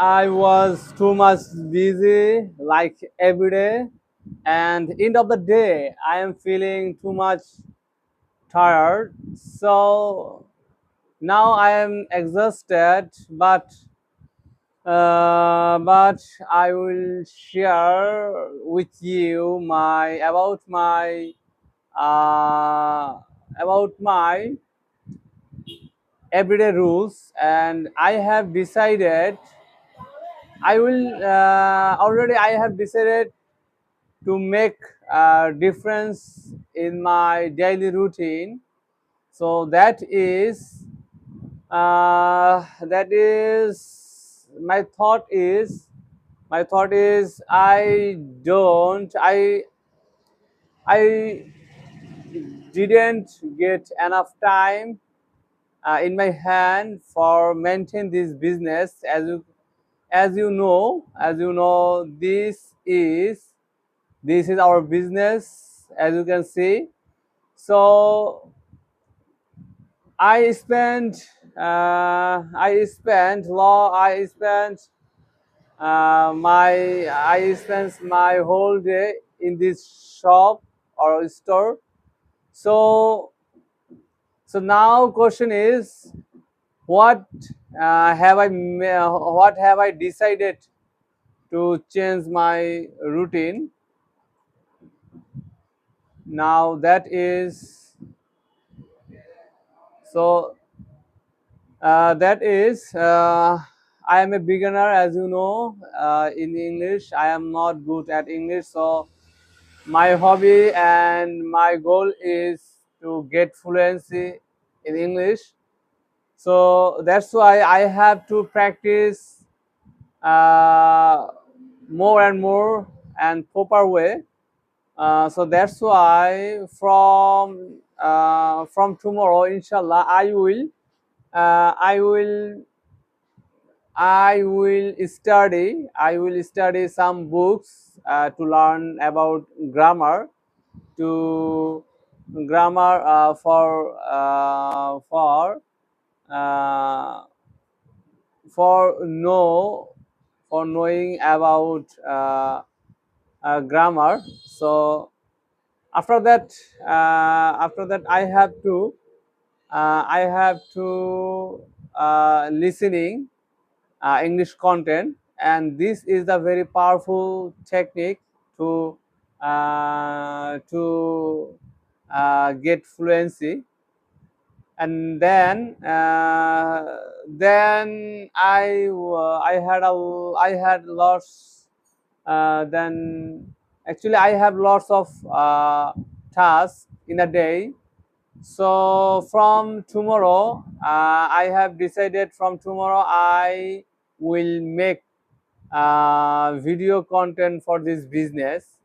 I was too much busy like every day, and end of the day I am feeling too much tired. So now I am exhausted, but I will share with you my uh, about my everyday rules, and I have decided I will already I have decided to make a difference in my daily routine. So that is my thought is I didn't get enough time in my hand for maintain this business. As you know, this is our business, as you can see. So I spent I spent law I spent I spent my whole day in this shop or store. So now question is, what what have I decided to change my routine? Now so that is I am a beginner, as you know, in English. I am not good at English, so my hobby and my goal is to get fluency in English. So that's why I have to practice uh, more and more and proper way. So that's why from tomorrow, inshallah, I will study some books to learn about grammar, to grammar uh, for know for knowing about grammar. So after that I have to listening English content, and this is the very powerful technique to get fluency. And then I had lots. Then actually I have lots of tasks in a day. So from tomorrow, I have decided from tomorrow I will make video content for this business.